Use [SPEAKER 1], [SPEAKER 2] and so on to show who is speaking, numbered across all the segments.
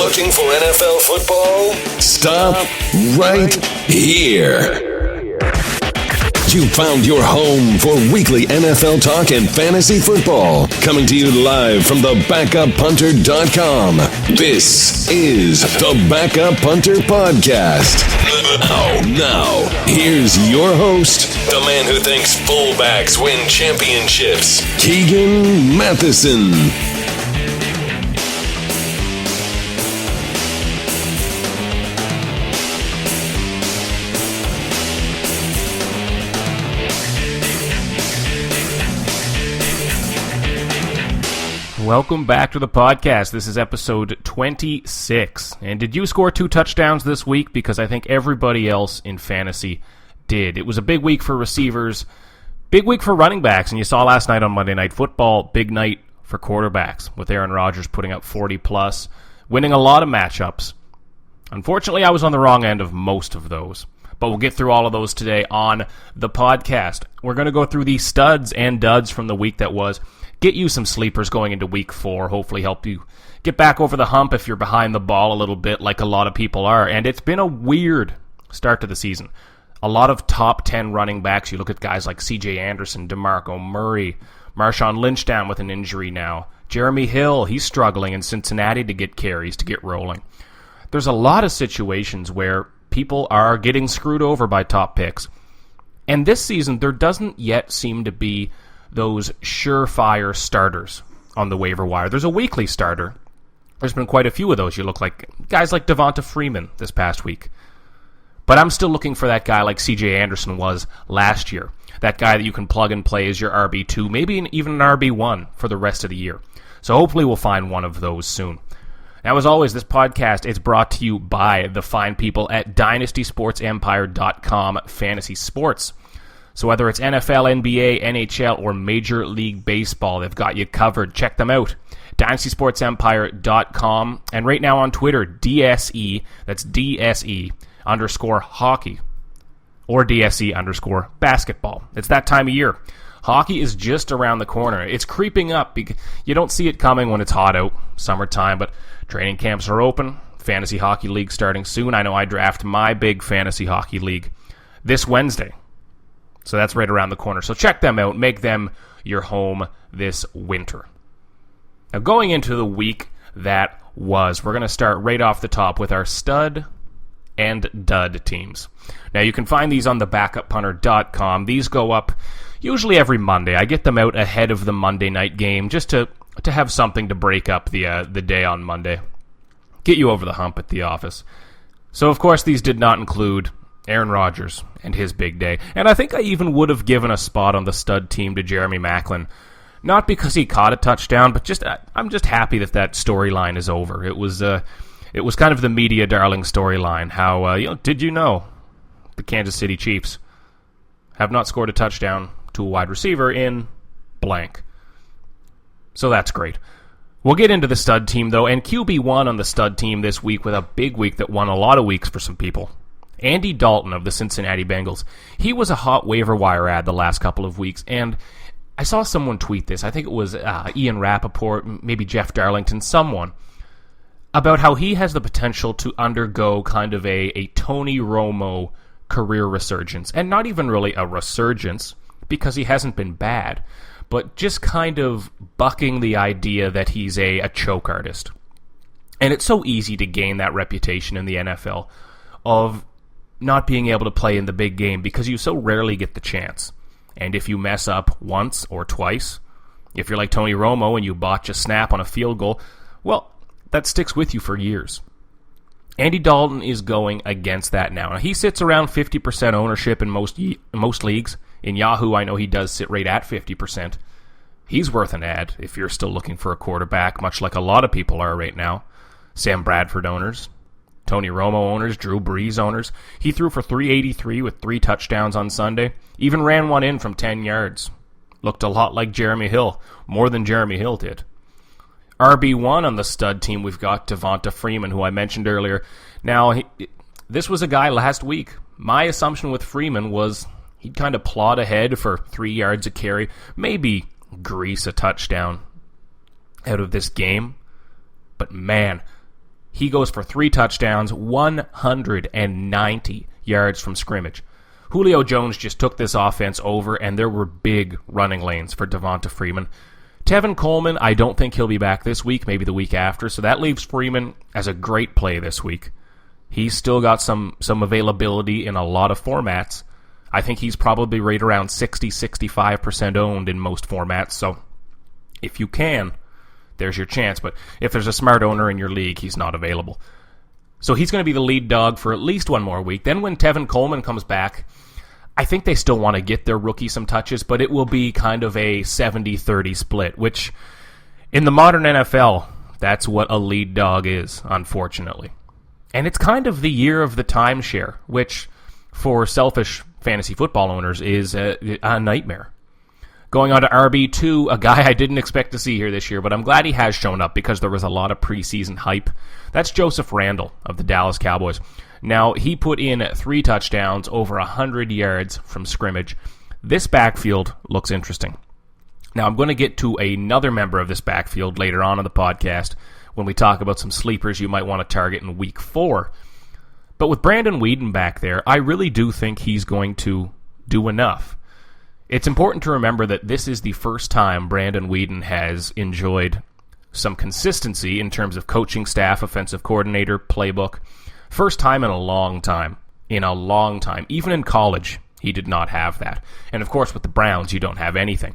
[SPEAKER 1] Looking for NFL football? Stop right here. You found your home for weekly NFL talk and fantasy football. Coming to you live from the BackupPunter.com. This is the Backup Punter Podcast. Now, here's your host, the man who thinks fullbacks win championships, Keegan Matheson.
[SPEAKER 2] Welcome back to the podcast. This is episode 26. And did you score 2 touchdowns this week? Because I think everybody else in fantasy did. It was a big week for receivers, big week for running backs. And you saw last night on Monday Night Football, big night for quarterbacks with Aaron Rodgers putting up 40+, winning a lot of matchups. Unfortunately, I was on the wrong end of most of those. But we'll get through all of those today on the podcast. We're going to go through the studs and duds from the week that was. Get you some sleepers going into week 4, hopefully help you get back over the hump if you're behind the ball a little bit like a lot of people are. And it's been a weird start to the season. A lot of top 10 running backs. You look at guys like C.J. Anderson, DeMarco Murray, Marshawn Lynch down with an injury now. Jeremy Hill, he's struggling in Cincinnati to get carries, to get rolling. There's a lot of situations where people are getting screwed over by top picks. And this season, there doesn't yet seem to be those surefire starters on the waiver wire. There's a weekly starter. There's been quite a few of those. You look like guys like Devonta Freeman this past week. But I'm still looking for that guy like C.J. Anderson was last year. That guy that you can plug and play as your RB2, maybe even an RB1 for the rest of the year. So hopefully we'll find one of those soon. Now, as always, this podcast is brought to you by the fine people at DynastySportsEmpire.com Fantasy Sports. So whether it's NFL, NBA, NHL, or Major League Baseball, they've got you covered. Check them out. DynastySportsEmpire.com. And right now on Twitter, DSE, that's DSE _ hockey. Or DSE _ basketball. It's that time of year. Hockey is just around the corner. It's creeping up. You don't see it coming when it's hot out, summertime, but training camps are open. Fantasy Hockey League starting soon. I know I draft my big Fantasy Hockey League this Wednesday. So that's right around the corner. So check them out. Make them your home this winter. Now going into the week that was, we're going to start right off the top with our stud and dud teams. Now you can find these on the BackupPunter.com. These go up usually every Monday. I get them out ahead of the Monday night game just to have something to break up the day on Monday. Get you over the hump at the office. So of course these did not include Aaron Rodgers and his big day. And I think I even would have given a spot on the stud team to Jeremy Maclin. Not because he caught a touchdown, but I'm just happy that storyline is over. It was kind of the media darling storyline. How did you know the Kansas City Chiefs have not scored a touchdown to a wide receiver in blank? So that's great. We'll get into the stud team though, and QB1 on the stud team this week with a big week that won a lot of weeks for some people. Andy Dalton of the Cincinnati Bengals. He was a hot waiver wire ad the last couple of weeks, and I saw someone tweet this. I think it was Ian Rappaport, maybe Jeff Darlington, someone, about how he has the potential to undergo kind of a Tony Romo career resurgence. And not even really a resurgence, because he hasn't been bad, but just kind of bucking the idea that he's a choke artist. And it's so easy to gain that reputation in the NFL of not being able to play in the big game because you so rarely get the chance. And if you mess up once or twice, if you're like Tony Romo and you botch a snap on a field goal, well, that sticks with you for years. Andy Dalton is going against that now. Now he sits around 50% ownership in most leagues. In Yahoo, I know he does sit right at 50%. He's worth an ad if you're still looking for a quarterback, much like a lot of people are right now. Sam Bradford owners, Tony Romo owners, Drew Brees owners. He threw for 383 with 3 touchdowns on Sunday. Even ran one in from 10 yards. Looked a lot like Jeremy Hill. More than Jeremy Hill did. RB1 on the stud team, we've got Devonta Freeman, who I mentioned earlier. Now, this was a guy last week. My assumption with Freeman was he'd kind of plod ahead for 3 yards a carry, maybe grease a touchdown out of this game. But man, He goes for 3 touchdowns, 190 yards from scrimmage. Julio Jones just took this offense over, and there were big running lanes for Devonta Freeman. Tevin Coleman, I don't think he'll be back this week, maybe the week after, so that leaves Freeman as a great play this week. He's still got some availability in a lot of formats. I think he's probably right around 60-65% owned in most formats, so if you can, there's your chance. But if there's a smart owner in your league, he's not available. So he's going to be the lead dog for at least one more week. Then when Tevin Coleman comes back, I think they still want to get their rookie some touches, but it will be kind of a 70-30 split, which in the modern NFL, that's what a lead dog is, unfortunately. And it's kind of the year of the timeshare, which for selfish fantasy football owners is a nightmare. Going on to RB2, a guy I didn't expect to see here this year, but I'm glad he has shown up because there was a lot of preseason hype. That's Joseph Randle of the Dallas Cowboys. Now, he put in 3 touchdowns, over 100 yards from scrimmage. This backfield looks interesting. Now, I'm going to get to another member of this backfield later on in the podcast when we talk about some sleepers you might want to target in Week 4. But with Brandon Weeden back there, I really do think he's going to do enough. It's important to remember that this is the first time Brandon Weeden has enjoyed some consistency in terms of coaching staff, offensive coordinator, playbook. First time in a long time. Even in college, he did not have that. And of course, with the Browns, you don't have anything.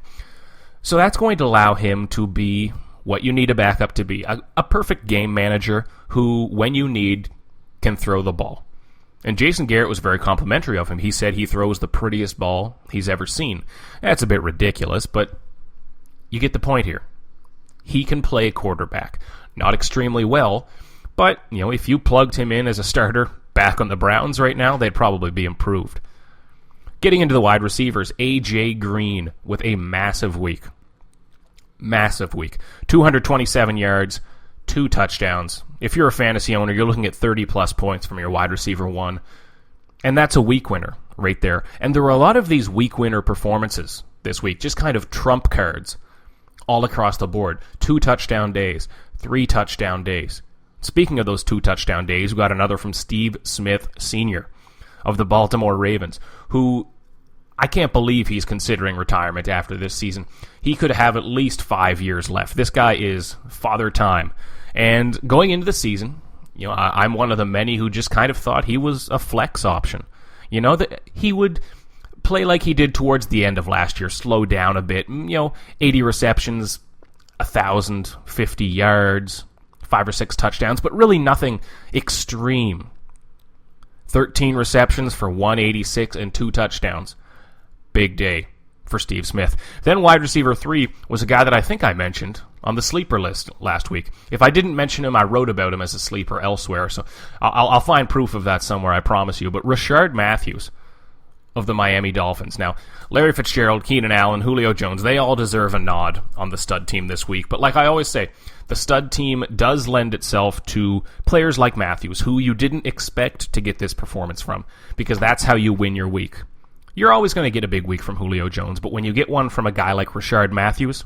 [SPEAKER 2] So that's going to allow him to be what you need a backup to be. A perfect game manager who, when you need, can throw the ball. And Jason Garrett was very complimentary of him. He said he throws the prettiest ball he's ever seen. That's a bit ridiculous, but you get the point here. He can play quarterback. Not extremely well, but if you plugged him in as a starter back on the Browns right now, they'd probably be improved. Getting into the wide receivers, A.J. Green with a massive week. 227 yards, 2 touchdowns. If you're a fantasy owner, you're looking at 30-plus points from your wide receiver 1. And that's a week winner right there. And there were a lot of these week winner performances this week, just kind of trump cards all across the board. 2 touchdown days, 3 touchdown days. Speaking of those 2 touchdown days, we got another from Steve Smith Sr. of the Baltimore Ravens, who I can't believe he's considering retirement after this season. He could have at least 5 years left. This guy is father time. And going into the season, I'm one of the many who just kind of thought he was a flex option. That he would play like he did towards the end of last year, slow down a bit. 80 receptions, 1,050 yards, 5 or 6 touchdowns, but really nothing extreme. 13 receptions for 186 and 2 touchdowns. Big day for Steve Smith. Then wide receiver 3 was a guy that I think I mentioned on the sleeper list last week. If I didn't mention him, I wrote about him as a sleeper elsewhere, so I'll find proof of that somewhere, I promise you. But Rashard Matthews of the Miami Dolphins. Now, Larry Fitzgerald, Keenan Allen, Julio Jones, they all deserve a nod on the stud team this week. But like I always say, the stud team does lend itself to players like Matthews, who you didn't expect to get this performance from, because that's how you win your week. You're always going to get a big week from Julio Jones, but when you get one from a guy like Rashard Matthews,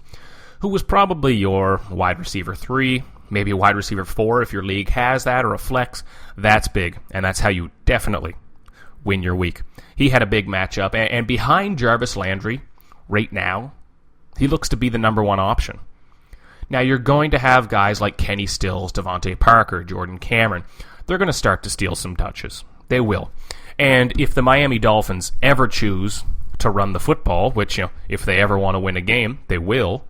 [SPEAKER 2] who was probably your wide receiver 3, maybe a wide receiver 4 if your league has that, or a flex, that's big, and that's how you definitely win your week. He had a big matchup, and behind Jarvis Landry, right now, he looks to be the number 1 option. Now, you're going to have guys like Kenny Stills, Devontae Parker, Jordan Cameron. They're going to start to steal some touches. They will. And if the Miami Dolphins ever choose to run the football, which, if they ever want to win a game, they will,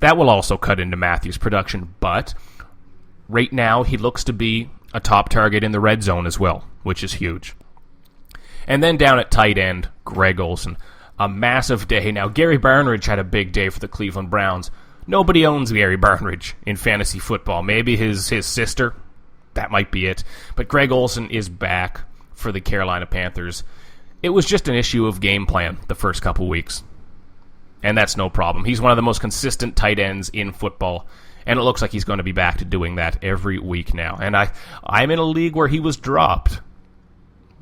[SPEAKER 2] that will also cut into Matthews' production. But right now, he looks to be a top target in the red zone as well, which is huge. And then down at tight end, Greg Olsen. A massive day. Now, Gary Barnidge had a big day for the Cleveland Browns. Nobody owns Gary Barnidge in fantasy football. Maybe his sister. That might be it. But Greg Olsen is back for the Carolina Panthers. It was just an issue of game plan the first couple weeks. And that's no problem. He's one of the most consistent tight ends in football. And it looks like he's going to be back to doing that every week now. And I'm in a league where he was dropped.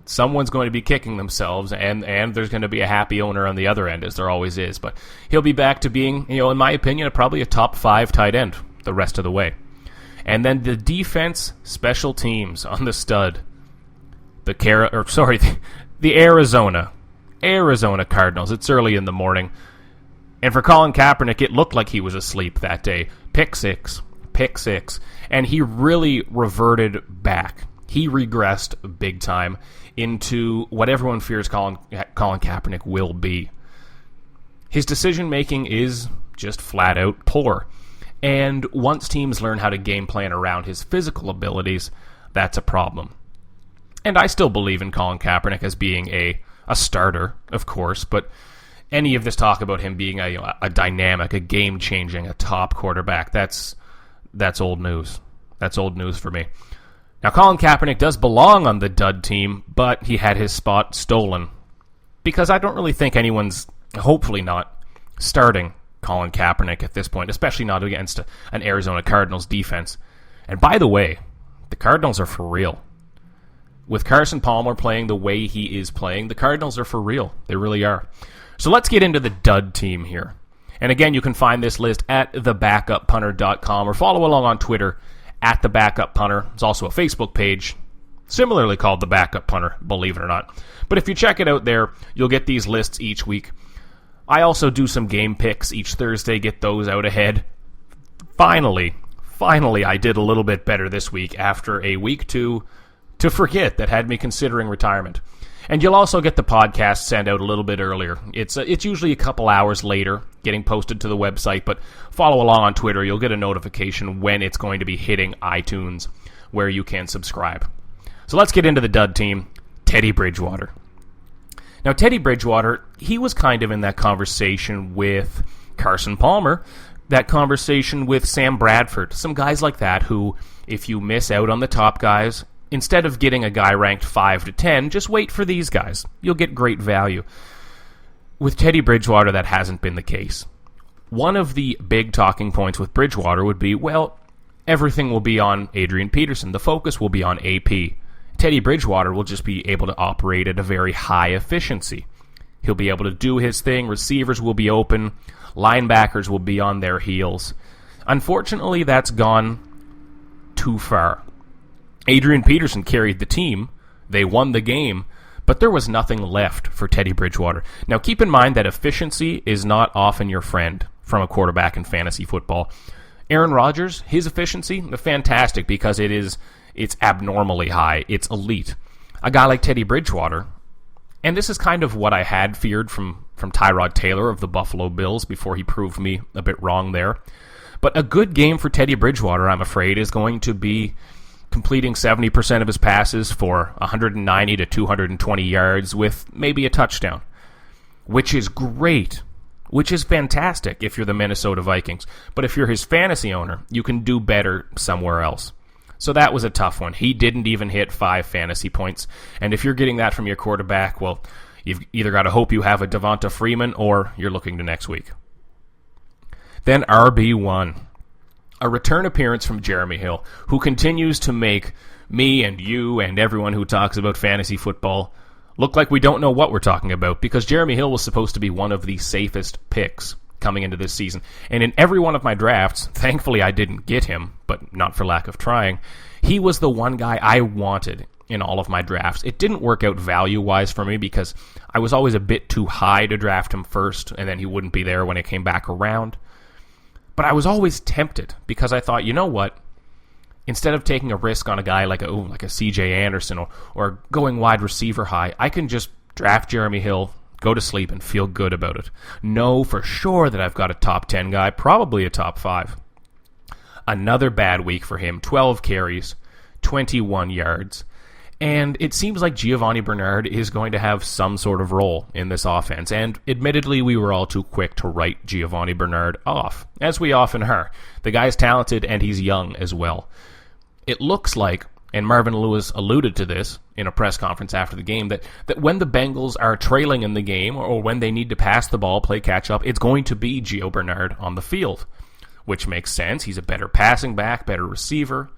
[SPEAKER 2] Someone's going to be kicking themselves, and there's going to be a happy owner on the other end, as there always is. But he'll be back to being, in my opinion, probably a top 5 tight end the rest of the way. And then the defense, special teams on the stud. The Arizona Cardinals. It's early in the morning. And for Colin Kaepernick, it looked like he was asleep that day. Pick six. And he really reverted back. He regressed big time into what everyone fears Colin Kaepernick will be. His decision-making is just flat-out poor. And once teams learn how to game plan around his physical abilities, that's a problem. And I still believe in Colin Kaepernick as being a starter, of course, but any of this talk about him being a dynamic, a game-changing, a top quarterback, that's old news. That's old news for me. Now, Colin Kaepernick does belong on the dud team, but he had his spot stolen. Because I don't really think anyone's, hopefully not, starting Colin Kaepernick at this point, especially not against an Arizona Cardinals defense. And by the way, the Cardinals are for real. With Carson Palmer playing the way he is playing, the Cardinals are for real. They really are. So let's get into the dud team here. And again, you can find this list at thebackupunter.com or follow along on Twitter at thebackupunter. It's also a Facebook page, similarly called The Backup Punter, believe it or not. But if you check it out there, you'll get these lists each week. I also do some game picks each Thursday, get those out ahead. Finally, I did a little bit better this week after a week to forget that had me considering retirement. And you'll also get the podcast sent out a little bit earlier. It's usually a couple hours later, getting posted to the website, but follow along on Twitter. You'll get a notification when it's going to be hitting iTunes, where you can subscribe. So let's get into the dud team, Teddy Bridgewater. Now, Teddy Bridgewater, he was kind of in that conversation with Carson Palmer, that conversation with Sam Bradford, some guys like that who, if you miss out on the top guys, instead of getting a guy ranked 5 to 10, just wait for these guys. You'll get great value. With Teddy Bridgewater, that hasn't been the case. One of the big talking points with Bridgewater would be, well, everything will be on Adrian Peterson. The focus will be on AP. Teddy Bridgewater will just be able to operate at a very high efficiency. He'll be able to do his thing. Receivers will be open. Linebackers will be on their heels. Unfortunately, that's gone too far. Adrian Peterson carried the team. They won the game, but there was nothing left for Teddy Bridgewater. Now, keep in mind that efficiency is not often your friend from a quarterback in fantasy football. Aaron Rodgers, his efficiency, fantastic because it's abnormally high. It's elite. A guy like Teddy Bridgewater, and this is kind of what I had feared from Tyrod Taylor of the Buffalo Bills before he proved me a bit wrong there. But a good game for Teddy Bridgewater, I'm afraid, is going to be completing 70% of his passes for 190 to 220 yards with maybe a touchdown, which is great, which is fantastic if you're the Minnesota Vikings. But if you're his fantasy owner, you can do better somewhere else. So that was a tough one. He didn't even hit 5 fantasy points. And if you're getting that from your quarterback, well, you've either got to hope you have a Devonta Freeman or you're looking to next week. Then RB1. A return appearance from Jeremy Hill, who continues to make me and you and everyone who talks about fantasy football look like we don't know what we're talking about, because Jeremy Hill was supposed to be one of the safest picks coming into this season. And in every one of my drafts, thankfully I didn't get him, but not for lack of trying, he was the one guy I wanted in all of my drafts. It didn't work out value-wise for me because I was always a bit too high to draft him first, and then he wouldn't be there when it came back around. But I was always tempted because I thought, you know what? Instead of taking a risk on a guy like a CJ Anderson or going wide receiver high, I can just draft Jeremy Hill, go to sleep, and feel good about it. Know for sure that I've got a top 10 guy, probably a top 5. Another bad week for him. 12 carries, 21 yards. And it seems like Giovanni Bernard is going to have some sort of role in this offense. And admittedly, we were all too quick to write Giovanni Bernard off, as we often are. The guy's talented and he's young as well. It looks like, and Marvin Lewis alluded to this in a press conference after the game, that when the Bengals are trailing in the game or when they need to pass the ball, play catch-up, it's going to be Gio Bernard on the field, which makes sense. He's a better passing back, better receiver.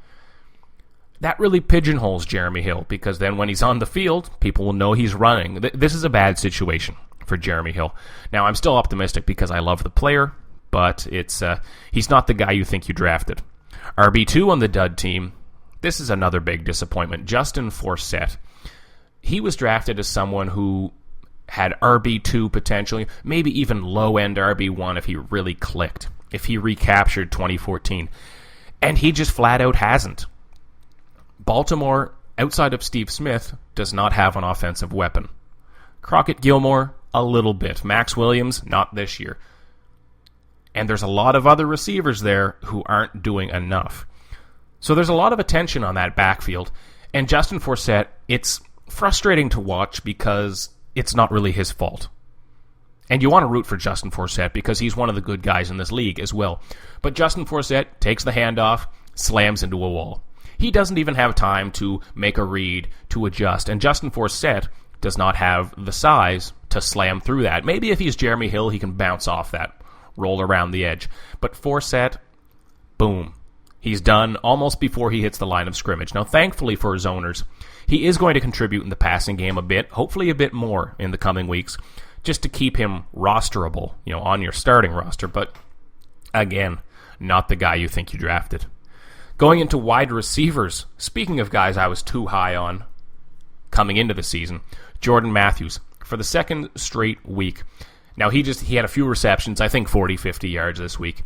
[SPEAKER 2] That really pigeonholes Jeremy Hill, because then when he's on the field, people will know he's running. This is a bad situation for Jeremy Hill. Now, I'm still optimistic because I love the player, but he's not the guy you think you drafted. RB2 on the dud team, this is another big disappointment. Justin Forsett. He was drafted as someone who had RB2 potentially, maybe even low-end RB1 if he really clicked, if he recaptured 2014. And he just flat out hasn't. Baltimore, outside of Steve Smith, does not have an offensive weapon. Crockett Gilmore, a little bit. Max Williams, not this year. And there's a lot of other receivers there who aren't doing enough. So there's a lot of attention on that backfield. And Justin Forsett, it's frustrating to watch because it's not really his fault. And you want to root for Justin Forsett because he's one of the good guys in this league as well. But Justin Forsett takes the handoff, slams into a wall. He doesn't even have time to make a read, to adjust. And Justin Forsett does not have the size to slam through that. Maybe if he's Jeremy Hill, he can bounce off that, roll around the edge. But Forsett, boom. He's done almost before he hits the line of scrimmage. Now, thankfully for his owners, he is going to contribute in the passing game a bit, hopefully a bit more in the coming weeks, just to keep him rosterable, on your starting roster. But, again, not the guy you think you drafted. Going into wide receivers, speaking of guys I was too high on coming into the season, Jordan Matthews, for the second straight week. Now, he had a few receptions, I think 40, 50 yards this week.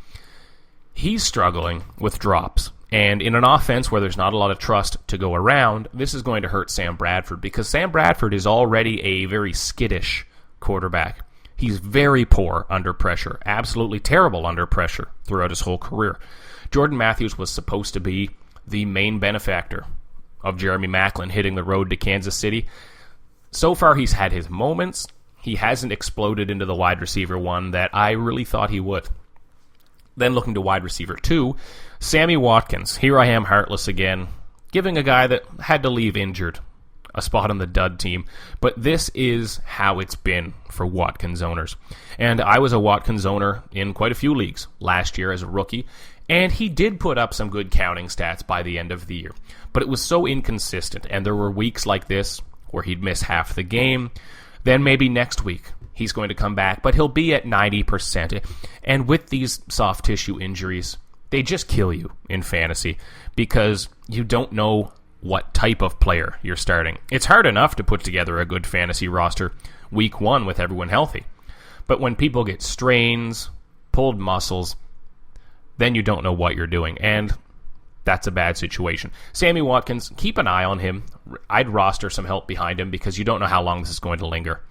[SPEAKER 2] He's struggling with drops. And in an offense where there's not a lot of trust to go around, this is going to hurt Sam Bradford because Sam Bradford is already a very skittish quarterback. He's very poor under pressure, absolutely terrible under pressure throughout his whole career. Jordan Matthews was supposed to be the main benefactor of Jeremy Maclin hitting the road to Kansas City. So far, he's had his moments. He hasn't exploded into the wide receiver one that I really thought he would. Then looking to wide receiver 2, Sammy Watkins. Here I am heartless again, giving a guy that had to leave injured a spot on the dud team. But this is how it's been for Watkins owners. And I was a Watkins owner in quite a few leagues last year as a rookie, and he did put up some good counting stats by the end of the year. But it was so inconsistent, and there were weeks like this where he'd miss half the game. Then maybe next week he's going to come back, but he'll be at 90%. And with these soft tissue injuries, they just kill you in fantasy because you don't know what type of player you're starting. It's hard enough to put together a good fantasy roster week 1 with everyone healthy. But when people get strains, pulled muscles, then you don't know what you're doing. And that's a bad situation. Sammy Watkins, keep an eye on him. I'd roster some help behind him because you don't know how long this is going to linger.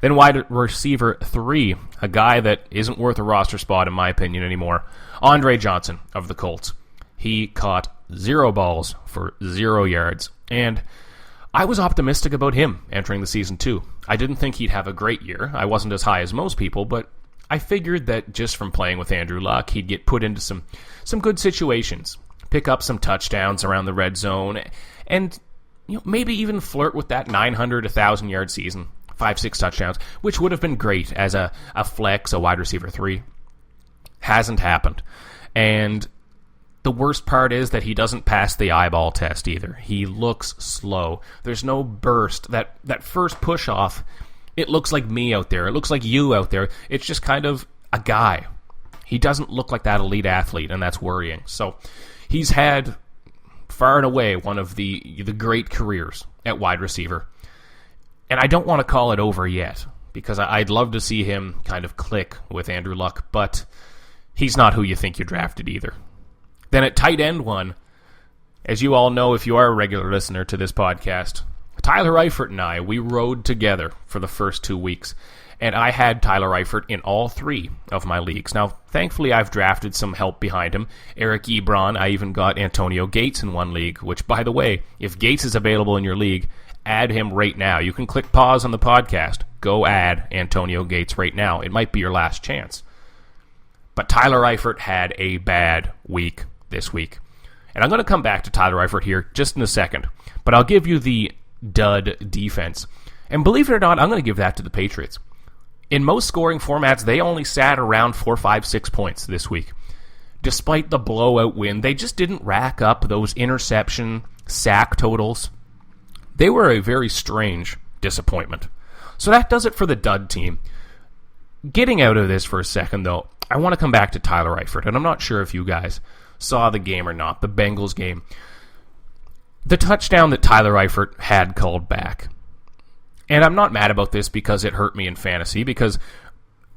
[SPEAKER 2] Then wide receiver 3, a guy that isn't worth a roster spot in my opinion anymore, Andre Johnson of the Colts. He caught 0 balls for 0 yards, and I was optimistic about him entering the season too. I didn't think he'd have a great year. I wasn't as high as most people, but I figured that just from playing with Andrew Luck, he'd get put into some good situations, pick up some touchdowns around the red zone, and maybe even flirt with that 900, 1,000-yard season. 5-6 touchdowns, which would have been great as a flex, a wide receiver 3. Hasn't happened. And the worst part is that he doesn't pass the eyeball test either. He looks slow. There's no burst. That first push-off, it looks like me out there. It looks like you out there. It's just kind of a guy. He doesn't look like that elite athlete, and that's worrying. So he's had far and away one of the great careers at wide receiver. And I don't want to call it over yet, because I'd love to see him kind of click with Andrew Luck, but he's not who you think you drafted either. Then at tight end 1, as you all know if you are a regular listener to this podcast, Tyler Eifert and I, we rode together for the first 2 weeks, and I had Tyler Eifert in all 3 of my leagues. Now, thankfully, I've drafted some help behind him. Eric Ebron, I even got Antonio Gates in one league, which, by the way, if Gates is available in your league, add him right now. You can click pause on the podcast. Go add Antonio Gates right now. It might be your last chance. But Tyler Eifert had a bad week this week. And I'm going to come back to Tyler Eifert here just in a second. But I'll give you the dud defense. And believe it or not, I'm going to give that to the Patriots. In most scoring formats, they only sat around 4, 5, 6 points this week. Despite the blowout win, they just didn't rack up those interception, sack totals. They were a very strange disappointment. So that does it for the dud team. Getting out of this for a second, though, I want to come back to Tyler Eifert, and I'm not sure if you guys saw the game or not, the Bengals game, the touchdown that Tyler Eifert had called back. And I'm not mad about this because it hurt me in fantasy, because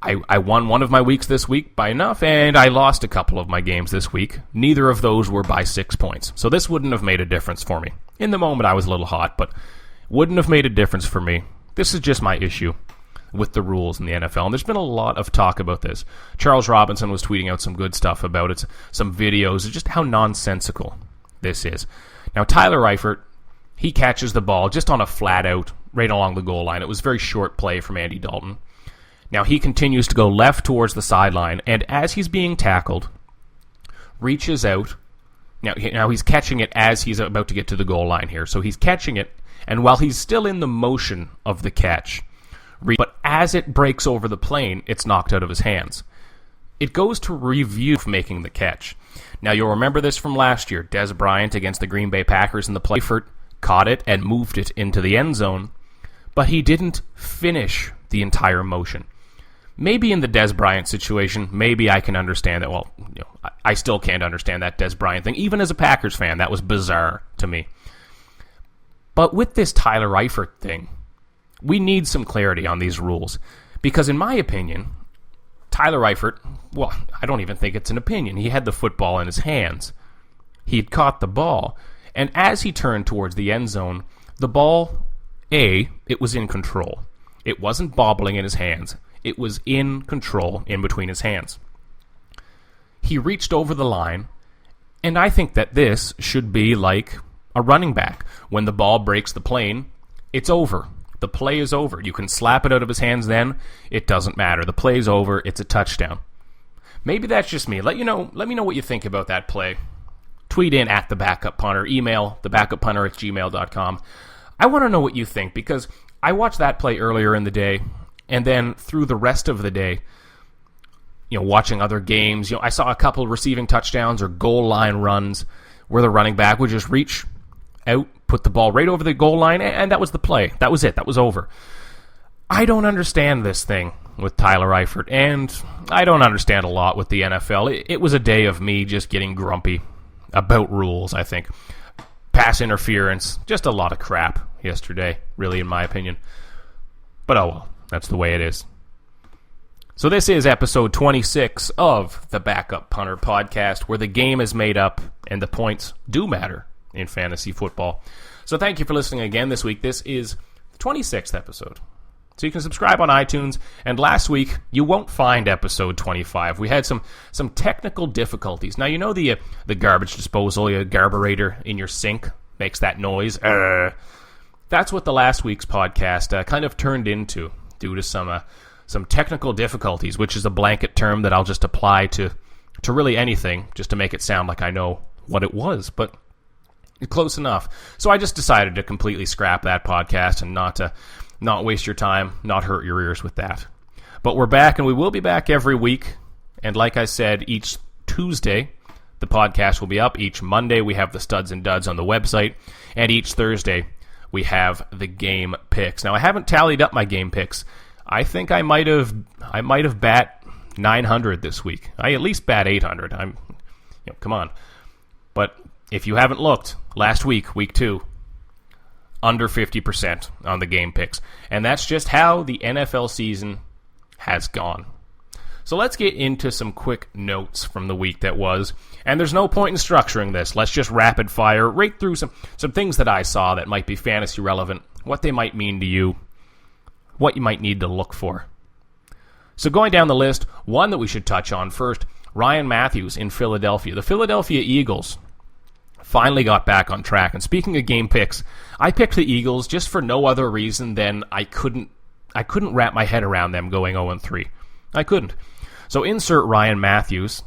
[SPEAKER 2] I won one of my weeks this week by enough, and I lost a couple of my games this week. Neither of those were by 6 points. So this wouldn't have made a difference for me. In the moment, I was a little hot, but wouldn't have made a difference for me. This is just my issue with the rules in the NFL. And there's been a lot of talk about this. Charles Robinson was tweeting out some good stuff about it, some videos, just how nonsensical this is. Now, Tyler Eifert, he catches the ball just on a flat out right along the goal line. It was a very short play from Andy Dalton. Now, he continues to go left towards the sideline, and as he's being tackled, reaches out. Now he's catching it as he's about to get to the goal line here. So he's catching it, and while he's still in the motion of the catch, but as it breaks over the plane, it's knocked out of his hands. It goes to review making the catch. Now, you'll remember this from last year. Dez Bryant against the Green Bay Packers in the play. Eifert caught it and moved it into the end zone, but he didn't finish the entire motion. Maybe in the Dez Bryant situation, maybe I can understand that. Well, I still can't understand that Dez Bryant thing. Even as a Packers fan, that was bizarre to me. But with this Tyler Eifert thing, we need some clarity on these rules. Because in my opinion, Tyler Eifert, well, I don't even think it's an opinion. He had the football in his hands. He had caught the ball. And as he turned towards the end zone, the ball, it was in control. It wasn't bobbling in his hands. It was in control in between his hands. He reached over the line, and I think that this should be like a running back. When the ball breaks the plane, it's over. The play is over. You can slap it out of his hands then. It doesn't matter. The play's over. It's a touchdown. Maybe that's just me. Let me know what you think about that play. Tweet in at the Backup Punter. Email thebackupunter@gmail.com. I want to know what you think, because I watched that play earlier in the day, and then through the rest of the day, watching other games, I saw a couple receiving touchdowns or goal line runs where the running back would just reach out, put the ball right over the goal line, and that was the play. That was it. That was over. I don't understand this thing with Tyler Eifert, and I don't understand a lot with the NFL. It was a day of me just getting grumpy about rules, I think. Pass interference, just a lot of crap yesterday, really, in my opinion. But oh well, that's the way it is. So this is episode 26 of the Backup Punter podcast, where the game is made up and the points do matter in fantasy football. So thank you for listening again this week. This is the 26th episode. So you can subscribe on iTunes. And last week, you won't find episode 25. We had some technical difficulties. Now, the garbage disposal, your garburator in your sink makes that noise. That's what the last week's podcast kind of turned into due to some technical difficulties, which is a blanket term that I'll just apply to really anything, just to make it sound like I know what it was. But close enough. So I just decided to completely scrap that podcast and not waste your time, not hurt your ears with that. But we're back, and we will be back every week. And like I said, each Tuesday, the podcast will be up. Each Monday, we have the Studs and Duds on the website. And each Thursday, we have the game picks. Now, I haven't tallied up my game picks. I think I might have bat 900 this week. I at least bat 800. Come on. But if you haven't looked, last week, week 2, under 50% on the game picks. And that's just how the NFL season has gone. So let's get into some quick notes from the week that was. And there's no point in structuring this. Let's just rapid fire right through some things that I saw that might be fantasy relevant, what they might mean to you, what you might need to look for. So going down the list, one that we should touch on first, Ryan Matthews in Philadelphia. The Philadelphia Eagles finally got back on track. And speaking of game picks, I picked the Eagles just for no other reason than I couldn't wrap my head around them going 0-3. I couldn't. So insert Ryan Matthews.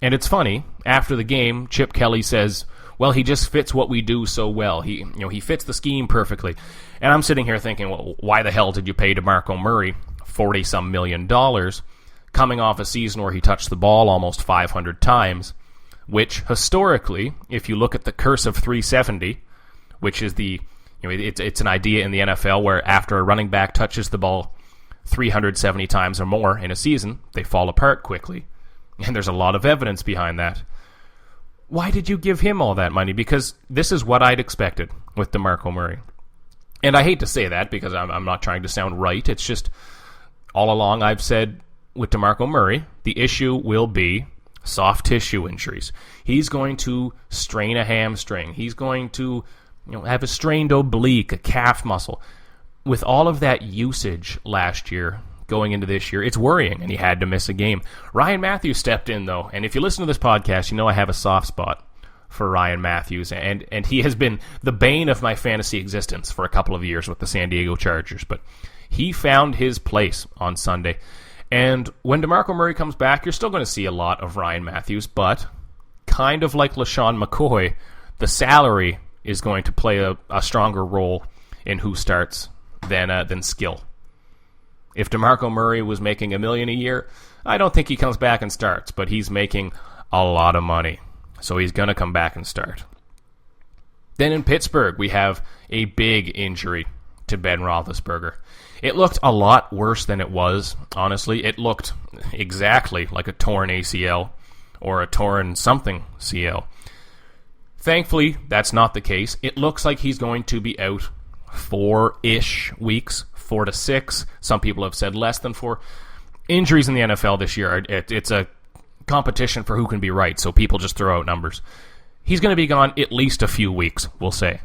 [SPEAKER 2] And it's funny, after the game, Chip Kelly says, well, he just fits what we do so well. He fits the scheme perfectly. And I'm sitting here thinking, well, why the hell did you pay DeMarco Murray $40-some million coming off a season where he touched the ball almost 500 times? Which historically, if you look at the curse of 370, which is it's an idea in the NFL where after a running back touches the ball 370 times or more in a season, they fall apart quickly. And there's a lot of evidence behind that. why did you give him all that money? Because this is what I'd expected with DeMarco Murray. And I hate to say that because I'm not trying to sound right. It's just all along I've said with DeMarco Murray, the issue will be soft tissue injuries. He's going to strain a hamstring. He's going to have a strained oblique, a calf muscle. With all of that usage last year going into this year, it's worrying, and he had to miss a game. Ryan Matthews stepped in, though, and if you listen to this podcast, you know I have a soft spot for Ryan Matthews, and he has been the bane of my fantasy existence for a couple of years with the San Diego Chargers, but he found his place on Sunday. And when DeMarco Murray comes back, you're still going to see a lot of Ryan Matthews, but kind of like LaShawn McCoy, the salary is going to play a stronger role in who starts than skill. If DeMarco Murray was making $1 million a year, I don't think he comes back and starts, but he's making a lot of money, so he's going to come back and start. Then in Pittsburgh, we have a big injury to Ben Roethlisberger. It looked a lot worse than it was, honestly. It looked exactly like a torn ACL or a torn something CL. Thankfully, that's not the case. It looks like he's going to be out 4-ish weeks, 4 to 6. Some people have said less than 4. Injuries in the NFL this year, it's a competition for who can be right, so people just throw out numbers. He's going to be gone at least a few weeks, we'll say.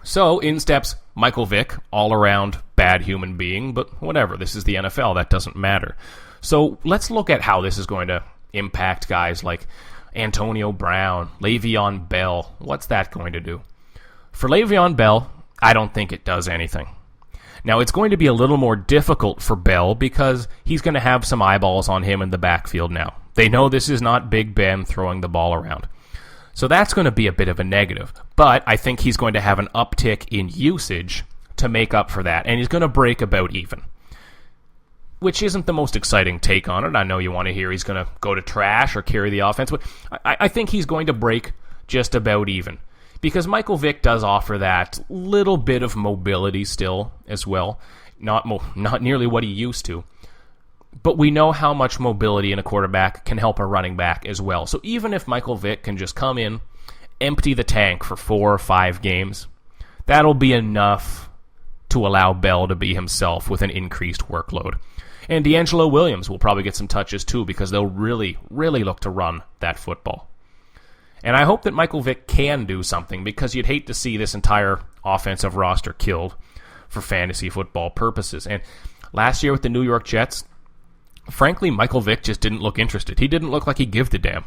[SPEAKER 2] So in steps Michael Vick, all-around bad human being, but whatever, this is the NFL, that doesn't matter. So let's look at how this is going to impact guys like Antonio Brown, Le'Veon Bell. What's that going to do? For Le'Veon Bell, I don't think it does anything. Now, it's going to be a little more difficult for Bell because he's going to have some eyeballs on him in the backfield now. They know this is not Big Ben throwing the ball around. So that's going to be a bit of a negative. But I think he's going to have an uptick in usage to make up for that. And he's going to break about even, which isn't the most exciting take on it. I know you want to hear he's going to go to trash or carry the offense. But I think he's going to break just about even, because Michael Vick does offer that little bit of mobility still as well. Not nearly what he used to. But we know how much mobility in a quarterback can help a running back as well. So even if Michael Vick can just come in, empty the tank for 4 or 5 games, that'll be enough to allow Bell to be himself with an increased workload. And D'Angelo Williams will probably get some touches too, because they'll really, really look to run that football. And I hope that Michael Vick can do something, because you'd hate to see this entire offensive roster killed for fantasy football purposes. And last year with the New York Jets, frankly, Michael Vick just didn't look interested. He didn't look like he gave a damn.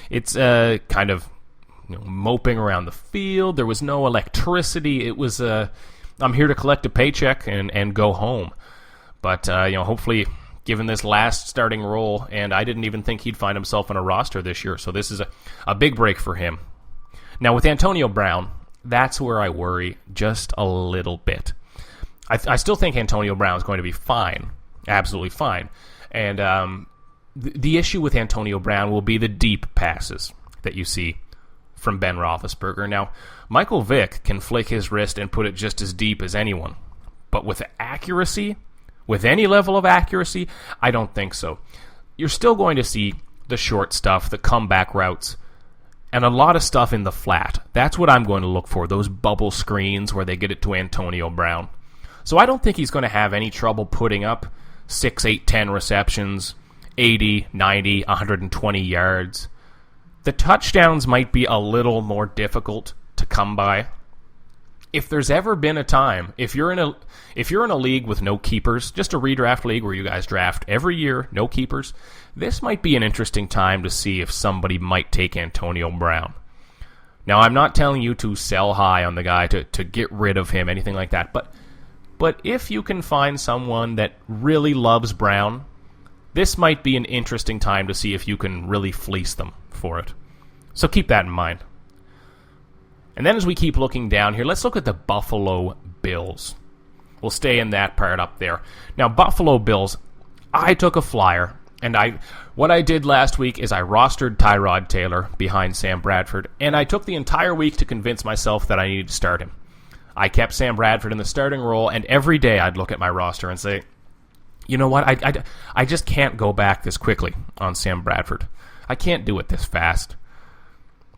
[SPEAKER 2] It's kind of moping around the field. There was no electricity. It was I'm here to collect a paycheck and go home. But hopefully, given this last starting role, and I didn't even think he'd find himself on a roster this year, so this is a big break for him. Now with Antonio Brown, that's where I worry just a little bit. I still think Antonio Brown is going to be fine. Absolutely fine. And the issue with Antonio Brown will be the deep passes that you see from Ben Roethlisberger. Now, Michael Vick can flick his wrist and put it just as deep as anyone. But with accuracy, with any level of accuracy, I don't think so. You're still going to see the short stuff, the comeback routes, and a lot of stuff in the flat. That's what I'm going to look for, those bubble screens where they get it to Antonio Brown. So I don't think he's going to have any trouble putting up 6, 8, 10 receptions, 80, 90, 120 yards. The touchdowns might be a little more difficult to come by. If there's ever been a time, if you're in a league with no keepers, just a redraft league where you guys draft every year, no keepers, this might be an interesting time to see if somebody might take Antonio Brown. Now, I'm not telling you to sell high on the guy, to get rid of him, anything like that, but if you can find someone that really loves Brown, this might be an interesting time to see if you can really fleece them for it. So keep that in mind. And then as we keep looking down here, let's look at the Buffalo Bills. We'll stay in that part up there. Now, Buffalo Bills, I took a flyer, and what I did last week is I rostered Tyrod Taylor behind Sam Bradford, and I took the entire week to convince myself that I needed to start him. I kept Sam Bradford in the starting role, and every day I'd look at my roster and say, you know what, I just can't go back this quickly on Sam Bradford. I can't do it this fast.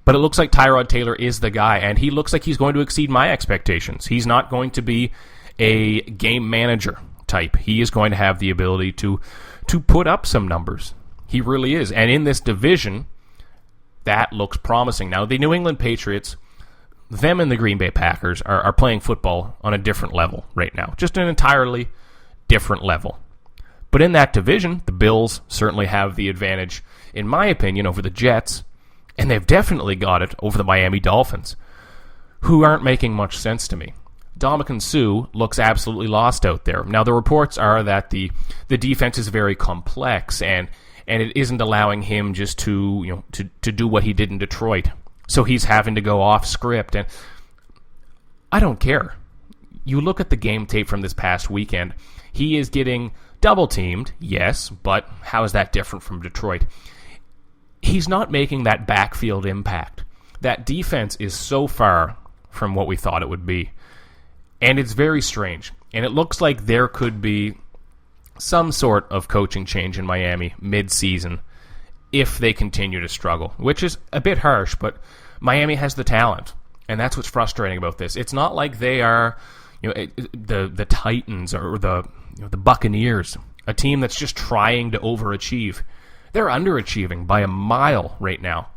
[SPEAKER 2] But it looks like Tyrod Taylor is the guy, and he looks like he's going to exceed my expectations. He's not going to be a game manager type. He is going to have the ability to put up some numbers. He really is. And in this division, that looks promising. Now, the New England Patriots, them and the Green Bay Packers are playing football on a different level right now. Just an entirely different level. But in that division, the Bills certainly have the advantage, in my opinion, over the Jets. And they've definitely got it over the Miami Dolphins, who aren't making much sense to me. Ndamukong Suh looks absolutely lost out there. Now, the reports are that the defense is very complex, and it isn't allowing him just to do what he did in Detroit. So he's having to go off script, and I don't care. You look at the game tape from this past weekend, he is getting double-teamed, yes, but how is that different from Detroit? He's not making that backfield impact. That defense is so far from what we thought it would be. And it's very strange. And it looks like there could be some sort of coaching change in Miami mid-season if they continue to struggle, which is a bit harsh, but Miami has the talent. And that's what's frustrating about this. It's not like they are the Titans or the Buccaneers, a team that's just trying to overachieve. They're underachieving by a mile right now.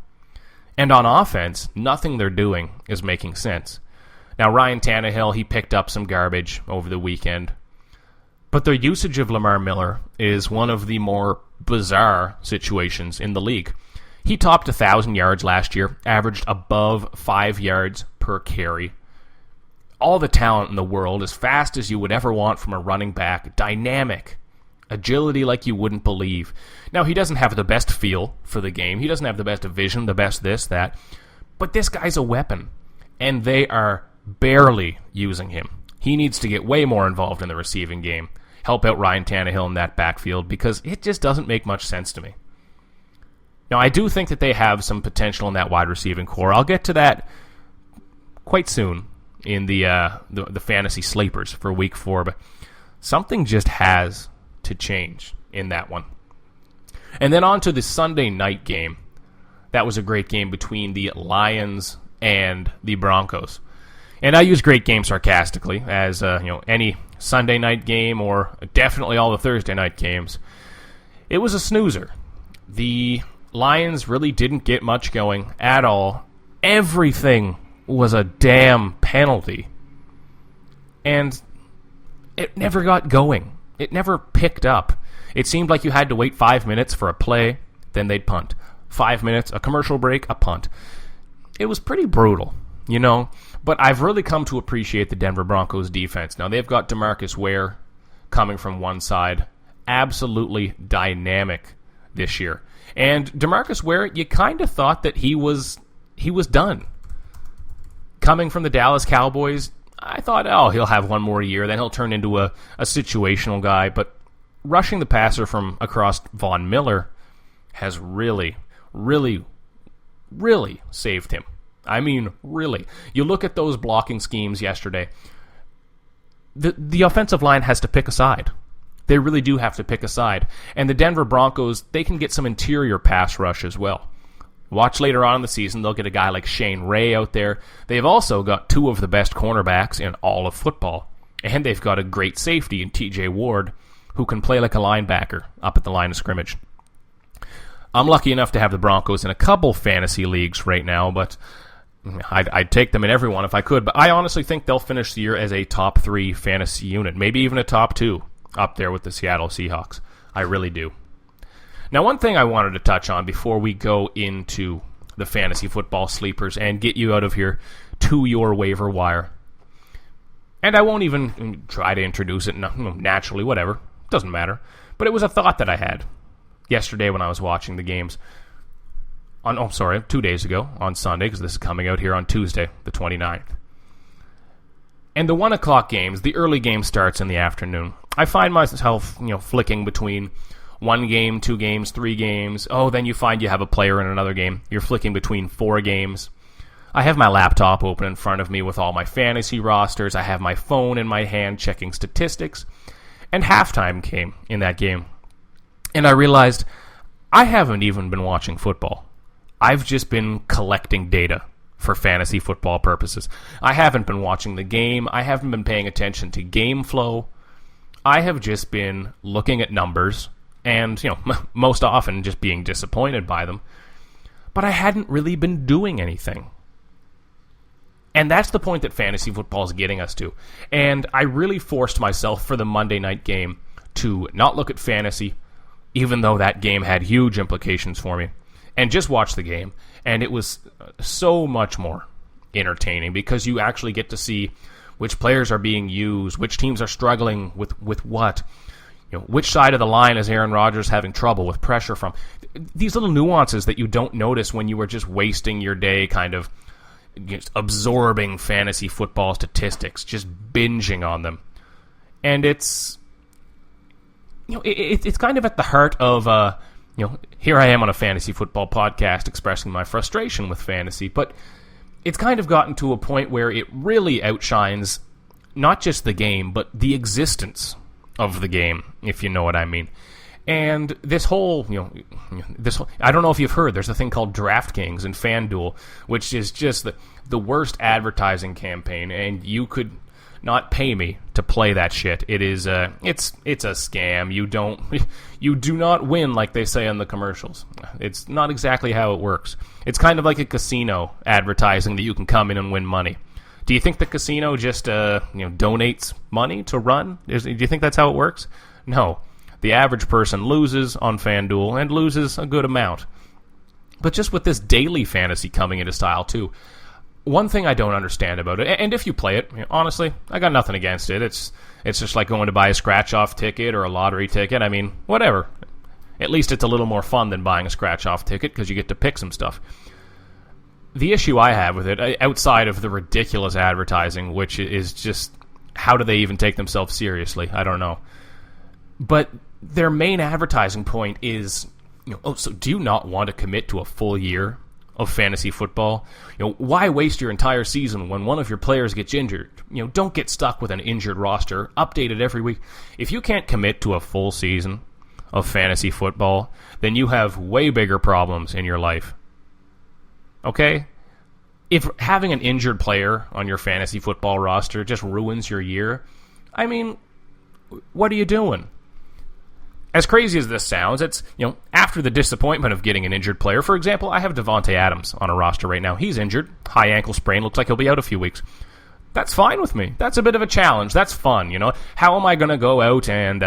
[SPEAKER 2] And on offense, nothing they're doing is making sense. Now, Ryan Tannehill, he picked up some garbage over the weekend. But their usage of Lamar Miller is one of the more bizarre situations in the league. He topped 1,000 yards last year, averaged above 5 yards per carry. All the talent in the world, as fast as you would ever want from a running back, dynamic. Agility like you wouldn't believe. Now, he doesn't have the best feel for the game. He doesn't have the best vision, the best this, that. But this guy's a weapon. And they are barely using him. He needs to get way more involved in the receiving game. Help out Ryan Tannehill in that backfield because it just doesn't make much sense to me. Now, I do think that they have some potential in that wide receiving core. I'll get to that quite soon in the fantasy sleepers for Week 4. But something just has to change in that one. And then on to the Sunday night game. That was a great game between the Lions and the Broncos. And I use great game sarcastically, as any Sunday night game or definitely all the Thursday night games. It was a snoozer. The Lions really didn't get much going at all. Everything was a damn penalty. And it never got going. It never picked up. It seemed like you had to wait 5 minutes for a play, then they'd punt. 5 minutes, a commercial break, a punt. It was pretty brutal, But I've really come to appreciate the Denver Broncos defense. Now, they've got DeMarcus Ware coming from one side. Absolutely dynamic this year. And DeMarcus Ware, you kind of thought that he was done. Coming from the Dallas Cowboys, I thought, he'll have one more year, then he'll turn into a situational guy. But rushing the passer from across Von Miller has really, really, really saved him. I mean, really. You look at those blocking schemes yesterday, the offensive line has to pick a side. They really do have to pick a side. And the Denver Broncos, they can get some interior pass rush as well. Watch later on in the season, they'll get a guy like Shane Ray out there. They've also got two of the best cornerbacks in all of football. And they've got a great safety in TJ Ward, who can play like a linebacker up at the line of scrimmage. I'm lucky enough to have the Broncos in a couple fantasy leagues right now, but I'd take them in every one if I could. But I honestly think they'll finish the year as a top 3 fantasy unit, maybe even a top 2 up there with the Seattle Seahawks. I really do. Now, one thing I wanted to touch on before we go into the fantasy football sleepers and get you out of here to your waiver wire. And I won't even try to introduce it naturally, whatever. Doesn't matter. But it was a thought that I had yesterday when I was watching the games. 2 days ago on Sunday, because this is coming out here on Tuesday, the 29th. And the 1 o'clock games, the early game starts in the afternoon. I find myself, flicking between 1 game, 2 games, 3 games. Then you find you have a player in another game. You're flicking between 4 games. I have my laptop open in front of me with all my fantasy rosters. I have my phone in my hand checking statistics. And halftime came in that game. And I realized I haven't even been watching football. I've just been collecting data for fantasy football purposes. I haven't been watching the game. I haven't been paying attention to game flow. I have just been looking at numbers and, most often just being disappointed by them. But I hadn't really been doing anything. And that's the point that fantasy football is getting us to. And I really forced myself for the Monday night game to not look at fantasy, even though that game had huge implications for me, and just watch the game. And it was so much more entertaining because you actually get to see which players are being used, which teams are struggling with what, which side of the line is Aaron Rodgers having trouble with pressure from. These little nuances that you don't notice when you were just wasting your day kind of just absorbing fantasy football statistics, just binging on them. And it's it's kind of at the heart of here I am on a fantasy football podcast expressing my frustration with fantasy, but it's kind of gotten to a point where it really outshines not just the game, but the existence of the game, if you know what I mean. And this whole, I don't know if you've heard, there's a thing called DraftKings and FanDuel, which is just the worst advertising campaign, and you could not pay me to play that shit. It is it's a scam. You do not win like they say on the commercials. It's not exactly how it works. It's kind of like a casino advertising that you can come in and win money. Do you think the casino just donates money to run? Do you think that's how it works? No. The average person loses on FanDuel and loses a good amount. But just with this daily fantasy coming into style too, one thing I don't understand about it, and if you play it, honestly, I got nothing against it. It's just like going to buy a scratch-off ticket or a lottery ticket. I mean, whatever. At least it's a little more fun than buying a scratch-off ticket because you get to pick some stuff. The issue I have with it, outside of the ridiculous advertising, which is just, how do they even take themselves seriously? I don't know. But their main advertising point is, so do you not want to commit to a full year of fantasy football? Why waste your entire season when one of your players gets injured? Don't get stuck with an injured roster. Update it every week. If you can't commit to a full season of fantasy football, then you have way bigger problems in your life. Okay? If having an injured player on your fantasy football roster just ruins your year, I mean, what are you doing? As crazy as this sounds, it's, after the disappointment of getting an injured player. For example, I have Devonta Adams on a roster right now. He's injured. High ankle sprain. Looks like he'll be out a few weeks. That's fine with me. That's a bit of a challenge. That's fun, How am I going to go out and,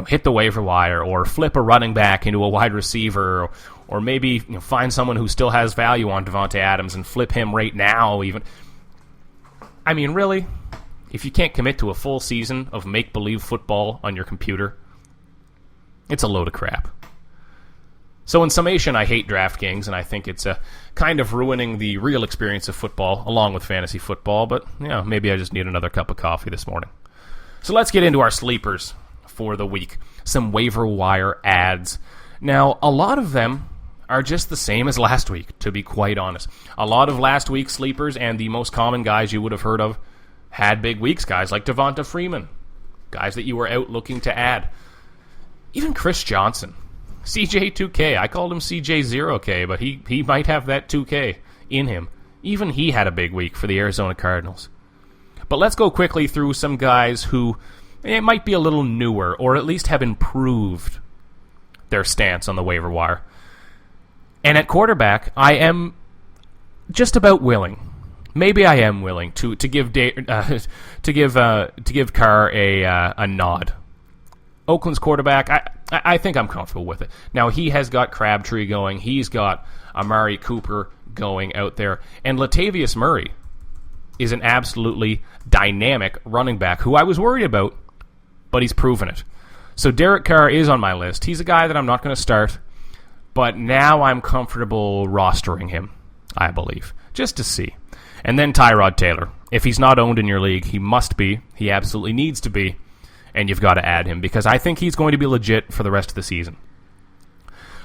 [SPEAKER 2] hit the waiver wire or flip a running back into a wide receiver or maybe find someone who still has value on Devonta Adams and flip him right now even? I mean, really? If you can't commit to a full season of make-believe football on your computer, it's a load of crap. So in summation, I hate DraftKings, and I think it's kind of ruining the real experience of football, along with fantasy football, but maybe I just need another cup of coffee this morning. So let's get into our sleepers for the week. Some waiver wire ads. Now, a lot of them are just the same as last week, to be quite honest. A lot of last week's sleepers and the most common guys you would have heard of had big weeks, guys like Devonta Freeman, guys that you were out looking to add. Even Chris Johnson, CJ2K. I called him CJ0K, but he might have that 2K in him. Even he had a big week for the Arizona Cardinals. But let's go quickly through some guys who might be a little newer, or at least have improved their stance on the waiver wire. And at quarterback, I am just about willing. Maybe I am willing to give Carr a nod. Oakland's quarterback, I think I'm comfortable with it. Now, he has got Crabtree going. He's got Amari Cooper going out there. And Latavius Murray is an absolutely dynamic running back who I was worried about, but he's proven it. So Derek Carr is on my list. He's a guy that I'm not going to start, but now I'm comfortable rostering him, I believe, just to see. And then Tyrod Taylor. If he's not owned in your league, he must be. He absolutely needs to be. And you've got to add him because I think he's going to be legit for the rest of the season.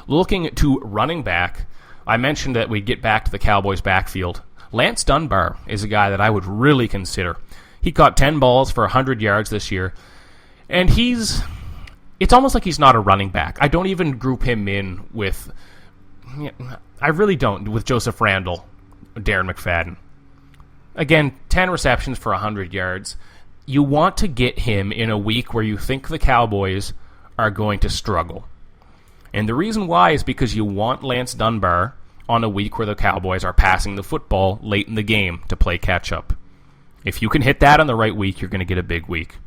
[SPEAKER 2] Looking to running back, I mentioned that we'd get back to the Cowboys' backfield. Lance Dunbar is a guy that I would really consider. He caught 10 balls for 100 yards this year, and it's almost like he's not a running back. I don't even group him in with, I really don't with Joseph Randle, Darren McFadden. Again, 10 receptions for 100 yards. You want to get him in a week where you think the Cowboys are going to struggle. And the reason why is because you want Lance Dunbar on a week where the Cowboys are passing the football late in the game to play catch-up. If you can hit that on the right week, you're going to get a big week.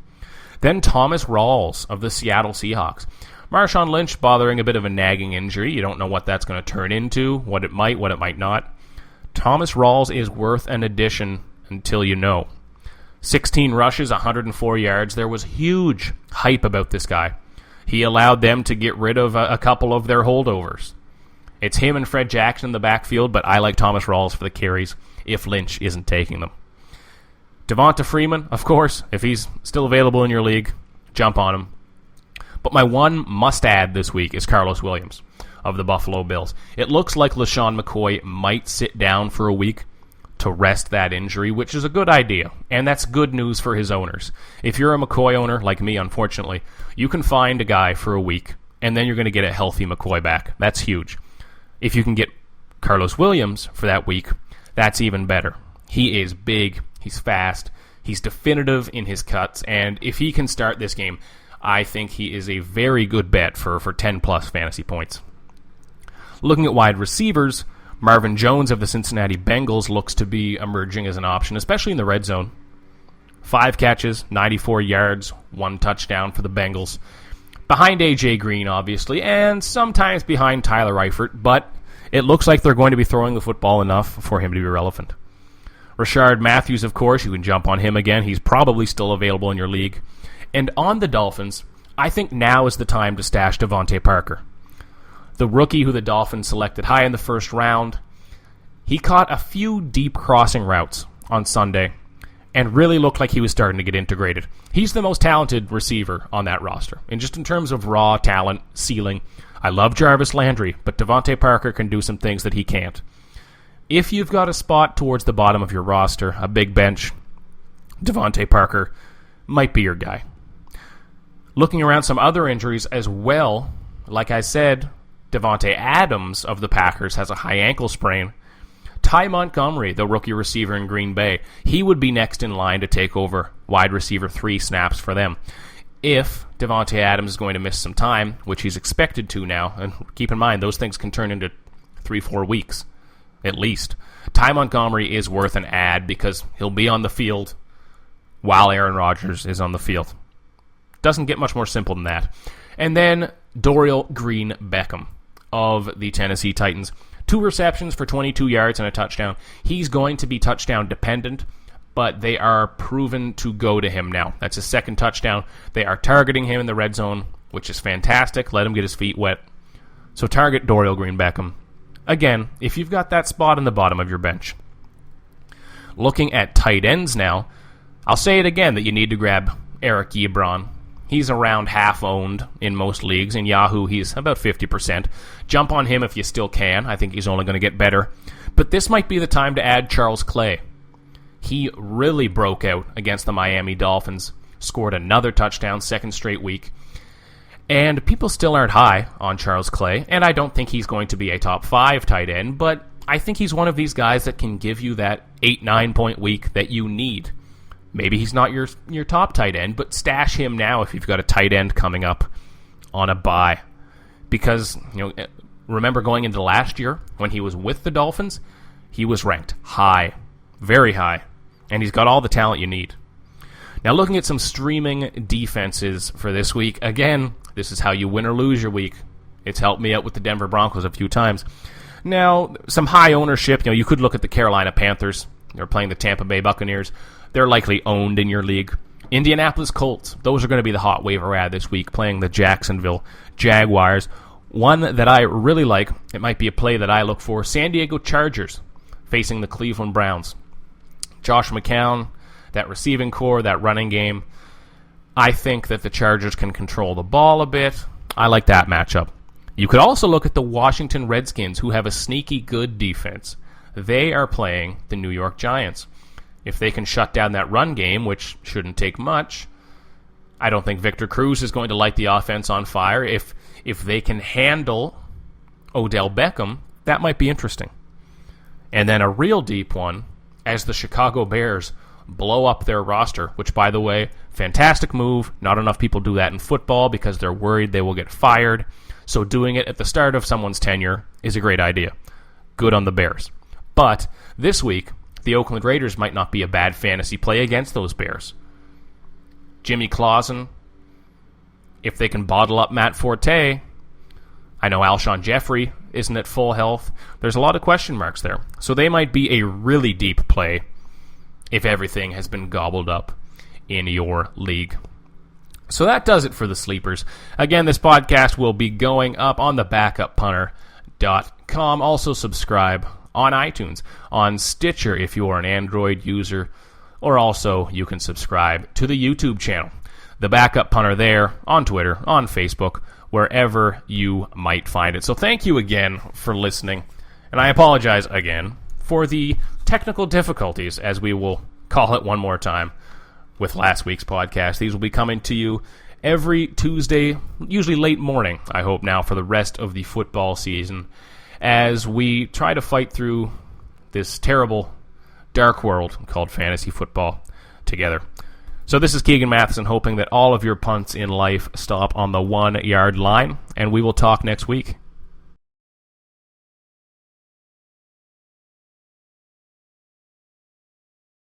[SPEAKER 2] Then Thomas Rawls of the Seattle Seahawks. Marshawn Lynch bothering a bit of a nagging injury. You don't know what that's going to turn into, what it might not. Thomas Rawls is worth an addition until you know. 16 rushes, 104 yards. There was huge hype about this guy. He allowed them to get rid of a couple of their holdovers. It's him and Fred Jackson in the backfield, but I like Thomas Rawls for the carries if Lynch isn't taking them. Devonta Freeman, of course, if he's still available in your league, jump on him. But my one must-add this week is Carlos Williams of the Buffalo Bills. It looks like LaShawn McCoy might sit down for a week to rest that injury, which is a good idea, and that's good news for his owners. If you're a McCoy owner, like me, unfortunately, you can find a guy for a week, and then you're going to get a healthy McCoy back. That's huge. If you can get Carlos Williams for that week, that's even better. He is big, he's fast, he's definitive in his cuts, and if he can start this game, I think he is a very good bet for 10-plus fantasy points. Looking at wide receivers, Marvin Jones of the Cincinnati Bengals looks to be emerging as an option, especially in the red zone. 5 catches, 94 yards, 1 touchdown for the Bengals. Behind A.J. Green, obviously, and sometimes behind Tyler Eifert, but it looks like they're going to be throwing the football enough for him to be relevant. Rashard Matthews, of course, you can jump on him again. He's probably still available in your league. And on the Dolphins, I think now is the time to stash Devontae Parker. The rookie who the Dolphins selected high in the first round, he caught a few deep crossing routes on Sunday and really looked like he was starting to get integrated. He's the most talented receiver on that roster. And just in terms of raw talent, ceiling, I love Jarvis Landry, but Devontae Parker can do some things that he can't. If you've got a spot towards the bottom of your roster, a big bench, Devontae Parker might be your guy. Looking around some other injuries as well, like I said, Devontae Adams of the Packers has a high ankle sprain. Ty Montgomery, the rookie receiver in Green Bay, he would be next in line to take over wide receiver 3 snaps for them. If Devontae Adams is going to miss some time, which he's expected to now, and keep in mind, those things can turn into 3-4 weeks, at least. Ty Montgomery is worth an add because he'll be on the field while Aaron Rodgers is on the field. Doesn't get much more simple than that. And then Dorial Green-Beckham of the Tennessee Titans. 2 receptions for 22 yards and a touchdown. He's going to be touchdown dependent, but they are proven to go to him now. That's his second touchdown. They are targeting him in the red zone, which is fantastic. Let him get his feet wet. So target Dorial Green-Beckham. Again, if you've got that spot in the bottom of your bench. Looking at tight ends now, I'll say it again that you need to grab Eric Ebron. He's around half owned in most leagues. In Yahoo, he's about 50%. Jump on him if you still can. I think he's only going to get better. But this might be the time to add Charles Clay. He really broke out against the Miami Dolphins. Scored another touchdown, second straight week. And people still aren't high on Charles Clay. And I don't think he's going to be a top 5 tight end. But I think he's one of these guys that can give you that 8-9 point week that you need. Maybe he's not your top tight end, but stash him now if you've got a tight end coming up on a bye. Because, remember going into last year when he was with the Dolphins, he was ranked high, very high, and he's got all the talent you need. Now looking at some streaming defenses for this week, again, this is how you win or lose your week. It's helped me out with the Denver Broncos a few times. Now, some high ownership, you could look at the Carolina Panthers. They're playing the Tampa Bay Buccaneers. They're likely owned in your league. Indianapolis Colts, those are going to be the hot waiver ad this week, playing the Jacksonville Jaguars. One that I really like, it might be a play that I look for, San Diego Chargers facing the Cleveland Browns. Josh McCown, that receiving core, that running game, I think that the Chargers can control the ball a bit. I like that matchup. You could also look at the Washington Redskins, who have a sneaky good defense. They are playing the New York Giants. If they can shut down that run game, which shouldn't take much, I don't think Victor Cruz is going to light the offense on fire. If they can handle Odell Beckham, That might be interesting. And then a real deep one, as the Chicago Bears blow up their roster, which, by the way, fantastic move. Not enough people do that in football because they're worried they will get fired. So doing it at the start of someone's tenure is a great idea. Good on the Bears. But this week, the Oakland Raiders might not be a bad fantasy play against those Bears. Jimmy Clausen, if they can bottle up Matt Forte, I know Alshon Jeffrey isn't at full health. There's a lot of question marks there. So they might be a really deep play if everything has been gobbled up in your league. So that does it for the sleepers. Again, this podcast will be going up on the backuppunter.com. Also subscribe on iTunes, on Stitcher if you are an Android user, or also you can subscribe to the YouTube channel. The Backup Punter there, on Twitter, on Facebook, wherever you might find it. So thank you again for listening, and I apologize again for the technical difficulties, as we will call it one more time, with last week's podcast. These will be coming to you every Tuesday, usually late morning, I hope now, for the rest of the football season, as we try to fight through this terrible, dark world called fantasy football together. So this is Keegan Matheson, hoping that all of your punts in life stop on the 1 yard line, and we will talk next week.